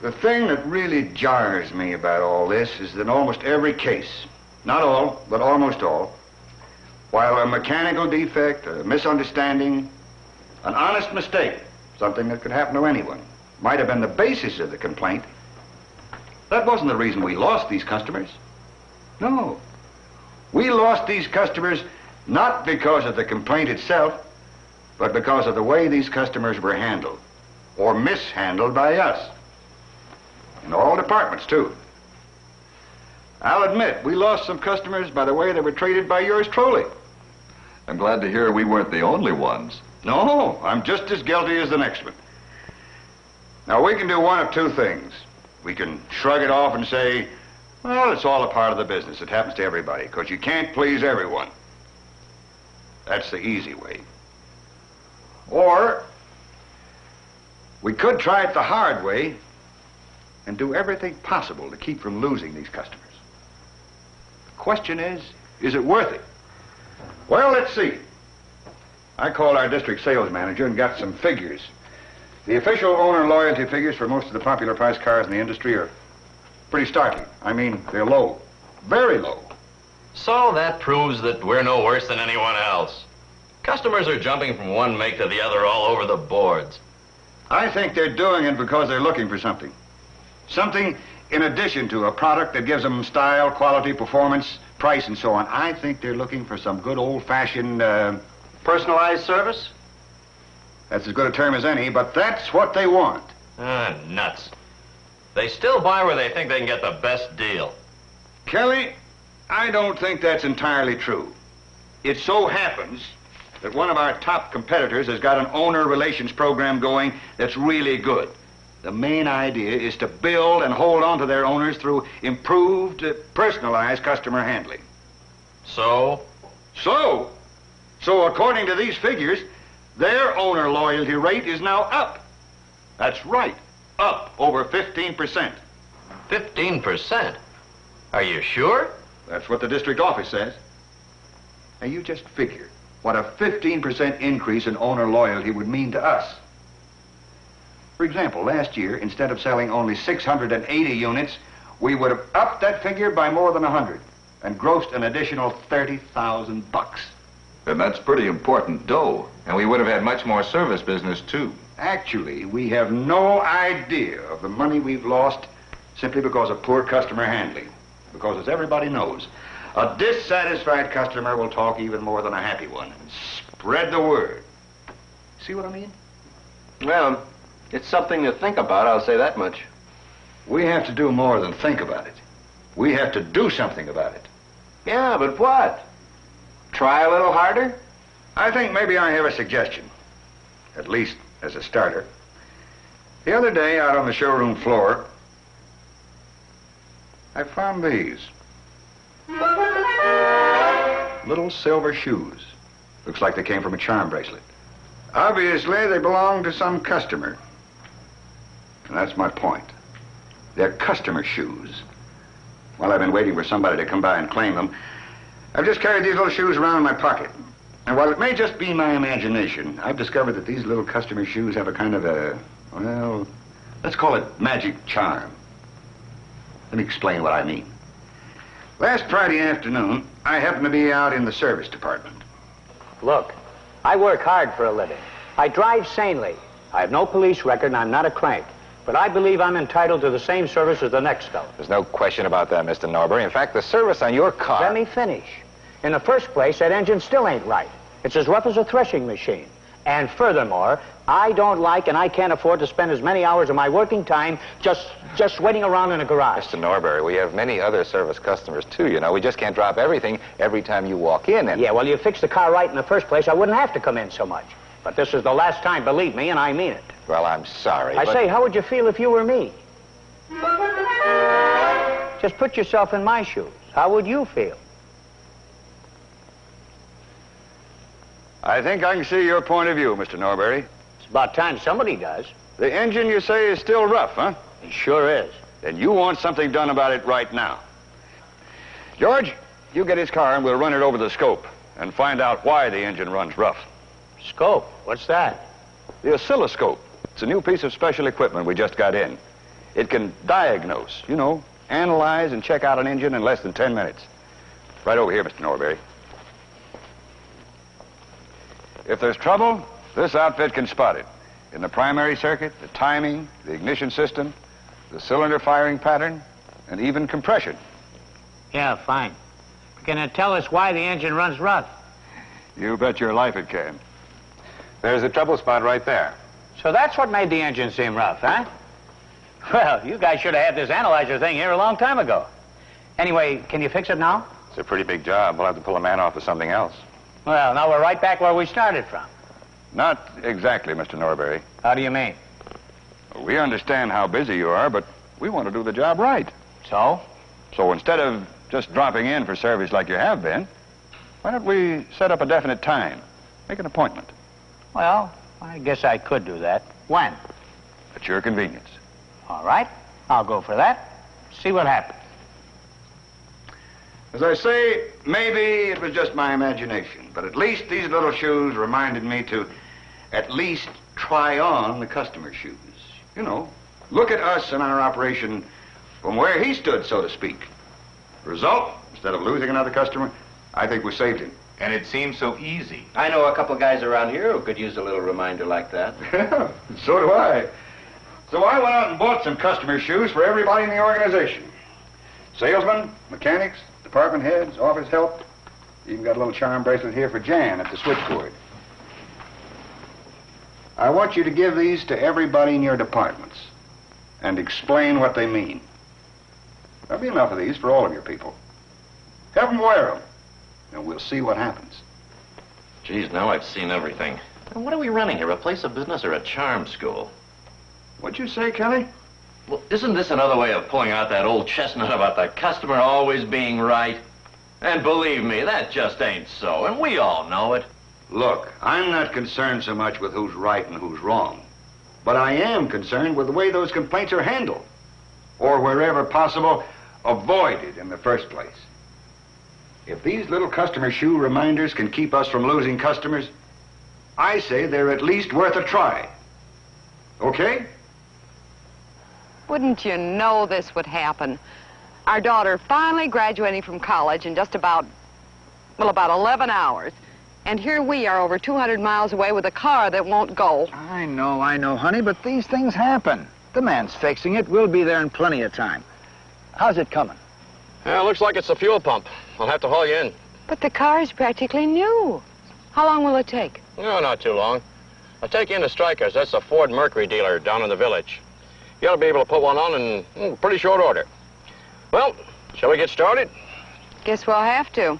The thing that really jars me about all this is that almost every case, not all, but almost all, while a mechanical defect, a misunderstanding, an honest mistake, something that could happen to anyone, might have been the basis of the complaint, that wasn't the reason we lost these customers. No. We lost these customers not because of the complaint itself, but because of the way these customers were handled, or mishandled by us. In all departments, too. I'll admit, we lost some customers by the way they were treated by yours truly. I'm glad to hear we weren't the only ones. No, I'm just as guilty as the next one. Now, we can do one of two things. We can shrug it off and say, well, it's all a part of the business. It happens to everybody, because you can't please everyone. That's the easy way. Or, we could try it the hard way and do everything possible to keep from losing these customers. The question is it worth it? Well, let's see. I called our district sales manager and got some figures. The official owner loyalty figures for most of the popular price cars in the industry are pretty startling. I mean, they're low. Very low. So that proves that we're no worse than anyone else. Customers are jumping from one make to the other all over the boards. I think they're doing it because they're looking for something. Something in addition to a product that gives them style, quality, performance, price, and so on. I think they're looking for some good old-fashioned, personalized service? That's as good a term as any, but that's what they want. Nuts. They still buy where they think they can get the best deal. Kelly, I don't think that's entirely true. It so happens that one of our top competitors has got an owner relations program going that's really good. The main idea is to build and hold on to their owners through improved, personalized customer handling. So, according to these figures, their owner loyalty rate is now up. That's right, up over 15%. 15%? Are you sure? That's what the district office says. Now, you just figure what a 15% increase in owner loyalty would mean to us. For example, last year, instead of selling only 680 units, we would have upped that figure by more than 100 and grossed an additional $30,000. And that's pretty important dough. And we would have had much more service business, too. Actually, we have no idea of the money we've lost simply because of poor customer handling. Because, as everybody knows, a dissatisfied customer will talk even more than a happy one and spread the word. See what I mean? Well, it's something to think about, I'll say that much. We have to do more than think about it. We have to do something about it. Yeah, but what? Try a little harder? I think maybe I have a suggestion. At least as a starter. The other day out on the showroom floor, I found these. Little silver shoes. Looks like they came from a charm bracelet. Obviously, they belong to some customer. And that's my point. They're customer shoes. While I've been waiting for somebody to come by and claim them, I've just carried these little shoes around in my pocket. And while it may just be my imagination, I've discovered that these little customer shoes have a kind of a, well, let's call it magic charm. Let me explain what I mean. Last Friday afternoon, I happened to be out in the service department. Look, I work hard for a living. I drive sanely. I have no police record and I'm not a crank. But I believe I'm entitled to the same service as the next fellow. There's no question about that, Mr. Norbury. In fact, the service on your car... Let me finish. In the first place, that engine still ain't right. It's as rough as a threshing machine. And furthermore, I don't like and I can't afford to spend as many hours of my working time just waiting around in a garage. Mr. Norbury, we have many other service customers, too, you know. We just can't drop everything every time you walk in and... Yeah, well, you fixed the car right in the first place. I wouldn't have to come in so much. But this is the last time, believe me, and I mean it. Well, I'm sorry, I say, how would you feel if you were me? Just put yourself in my shoes. How would you feel? I think I can see your point of view, Mr. Norbury. It's about time somebody does. The engine, you say, is still rough, huh? It sure is. Then you want something done about it right now. George, you get his car and we'll run it over the scope and find out why the engine runs rough. Scope? What's that? The oscilloscope. It's a new piece of special equipment we just got in. It can diagnose, analyze and check out an engine in less than 10 minutes. Right over here, Mr. Norbury. If there's trouble, this outfit can spot it. In the primary circuit, the timing, the ignition system, the cylinder firing pattern, and even compression. Yeah, fine. Can it tell us why the engine runs rough? You bet your life it can. There's a trouble spot right there. So that's what made the engine seem rough, huh? Well, you guys should have had this analyzer thing here a long time ago. Anyway, can you fix it now? It's a pretty big job. We'll have to pull a man off of something else. Well, now we're right back where we started from. Not exactly, Mr. Norbury. How do you mean? We understand how busy you are, but we want to do the job right. So? So instead of just dropping in for service like you have been, why don't we set up a definite time? Make an appointment. Well, I guess I could do that. When? At your convenience. All right. I'll go for that. See what happens. As I say, maybe it was just my imagination, but at least these little shoes reminded me to at least try on the customer's shoes. Look at us and our operation from where he stood, so to speak. Result, instead of losing another customer, I think we saved him. And it seems so easy. I know a couple guys around here who could use a little reminder like that. Yeah, so do I. So I went out and bought some customer shoes for everybody in the organization. Salesmen, mechanics, department heads, office help. Even got a little charm bracelet here for Jan at the switchboard. I want you to give these to everybody in your departments and explain what they mean. There'll be enough of these for all of your people. Have them wear them, and we'll see what happens. Geez, now I've seen everything. And what are we running here, a place of business or a charm school? What'd you say, Kelly? Well, isn't this another way of pulling out that old chestnut about the customer always being right? And believe me, that just ain't so, and we all know it. Look, I'm not concerned so much with who's right and who's wrong, but I am concerned with the way those complaints are handled, or wherever possible, avoided in the first place. If these little customer shoe reminders can keep us from losing customers, I say they're at least worth a try. Okay? Wouldn't you know this would happen? Our daughter finally graduating from college in just about 11 hours. And here we are over 200 miles away with a car that won't go. I know, honey, but these things happen. The man's fixing it. We'll be there in plenty of time. How's it coming? Yeah, looks like it's the fuel pump. I'll have to haul you in. But the car is practically new. How long will it take? No, not too long. I'll take you into Strikers. That's a Ford Mercury dealer down in the village. You ought to be able to put one on in pretty short order. Well, shall we get started? Guess we'll have to.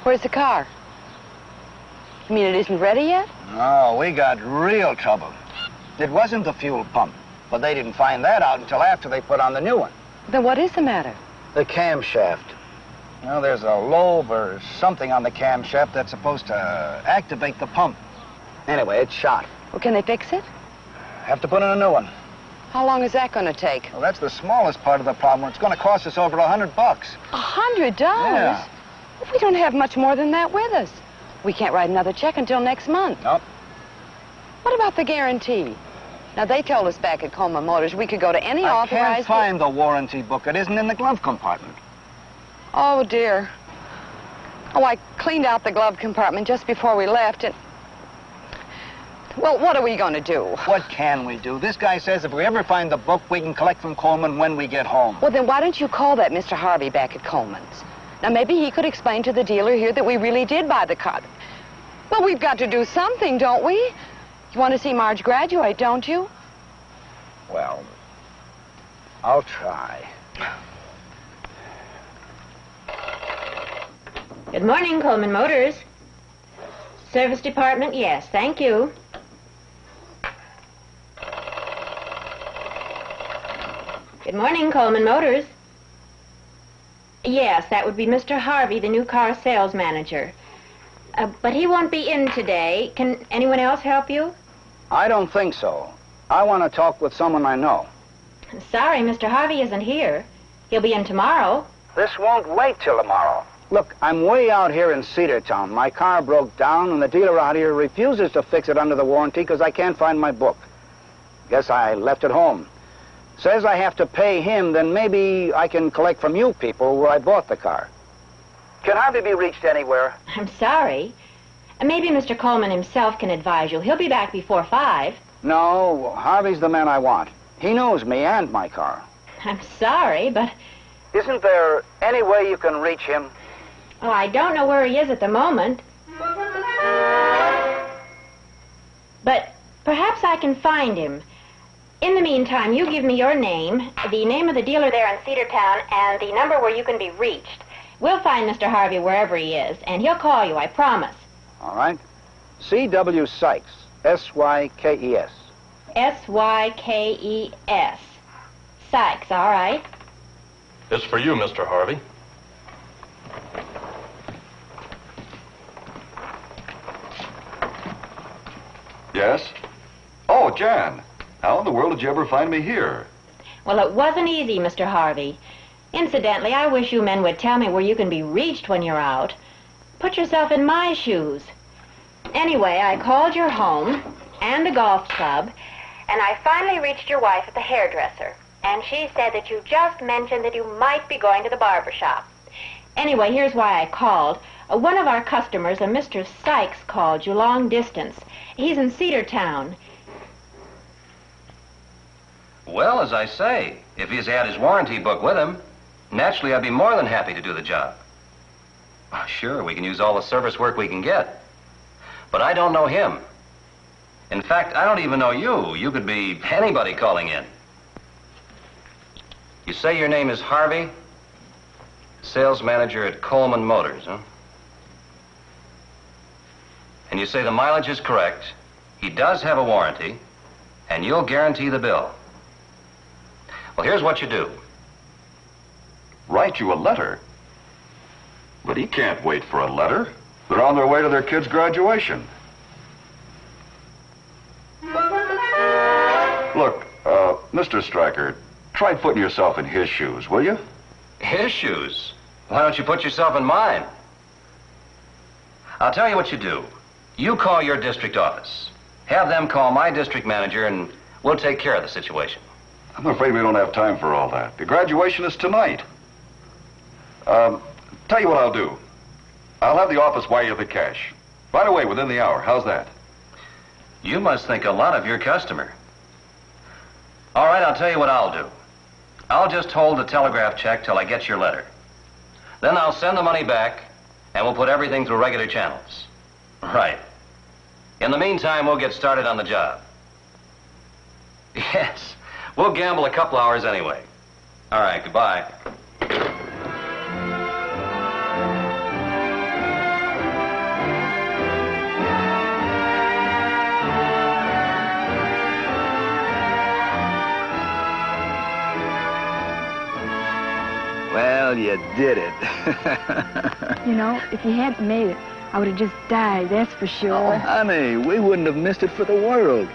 Where's the car? You mean it isn't ready yet? No, we got real trouble. It wasn't the fuel pump, but they didn't find that out until after they put on the new one. Then what is the matter? The camshaft. Well, there's a lobe or something on the camshaft that's supposed to activate the pump. Anyway, it's shot. Well, can they fix it? Have to put in a new one. How long is that going to take? Well, that's the smallest part of the problem. It's going to cost us over $100. $100? Yeah. We don't have much more than that with us. We can't write another check until next month. Nope. What about the guarantee? Now, they told us back at Coleman Motors we could go to any I authorized... can't find the warranty book. It isn't in the glove compartment. Oh, dear. Oh, I cleaned out the glove compartment just before we left, and... Well, what are we going to do? What can we do? This guy says if we ever find the book, we can collect from Coleman when we get home. Well, then why don't you call that Mr. Harvey back at Coleman's? Now, maybe he could explain to the dealer here that we really did buy the car. Well, we've got to do something, don't we? You want to see Marge graduate, don't you? Well, I'll try. Good morning, Coleman Motors. Service department, yes, thank you. Good morning, Coleman Motors. Yes, that would be Mr. Harvey, the new car sales manager. But he won't be in today. Can anyone else help you? I don't think so. I want to talk with someone I know. Sorry, Mr. Harvey isn't here. He'll be in tomorrow. This won't wait till tomorrow. Look, I'm way out here in Cedartown. My car broke down, and the dealer out here refuses to fix it under the warranty because I can't find my book. Guess I left it home. Says I have to pay him, then maybe I can collect from you people where I bought the car. Can Harvey be reached anywhere? I'm sorry. Maybe Mr. Coleman himself can advise you. He'll be back before 5. No, Harvey's the man I want. He knows me and my car. I'm sorry, but... Isn't there any way you can reach him? Oh, I don't know where he is at the moment. But perhaps I can find him. In the meantime, you give me your name, the name of the dealer there in Cedartown, and the number where you can be reached. We'll find Mr. Harvey wherever he is, and he'll call you, I promise. All right. C.W. Sykes, S-Y-K-E-S. S-Y-K-E-S. Sykes, all right. It's for you, Mr. Harvey. Yes? Oh, Jan. How in the world did you ever find me here? Well, it wasn't easy, Mr. Harvey. Incidentally, I wish you men would tell me where you can be reached when you're out. Put yourself in my shoes. Anyway, I called your home and the golf club, and I finally reached your wife at the hairdresser. And she said that you just mentioned that you might be going to the barber shop. Anyway, here's why I called. One of our customers, a Mr. Sykes, called you long distance. He's in Cedartown. Well, as I say, if he's had his warranty book with him, naturally I'd be more than happy to do the job. Oh, sure, we can use all the service work we can get. But I don't know him. In fact, I don't even know you. You could be anybody calling in. You say your name is Harvey? Sales manager at Coleman Motors, huh? And you say the mileage is correct, he does have a warranty, and you'll guarantee the bill. Well, here's what you do. Write you a letter? But he can't wait for a letter. They're on their way to their kid's graduation. Look, Mr. Stryker, try putting yourself in his shoes, will you? His shoes? Why don't you put yourself in mine? I'll tell you what you do. You call your district office. Have them call my district manager, and we'll take care of the situation. I'm afraid we don't have time for all that. The graduation is tonight. Tell you what I'll do. I'll have the office wire you the cash. Right away, within the hour. How's that? You must think a lot of your customer. All right, I'll tell you what I'll do. I'll just hold the telegraph check till I get your letter. Then I'll send the money back, and we'll put everything through regular channels. Right. In the meantime, we'll get started on the job. Yes, we'll gamble a couple hours anyway. All right, goodbye. Well, you did it. You know, if you hadn't made it, I would have just died, that's for sure. Oh, honey, we wouldn't have missed it for the world.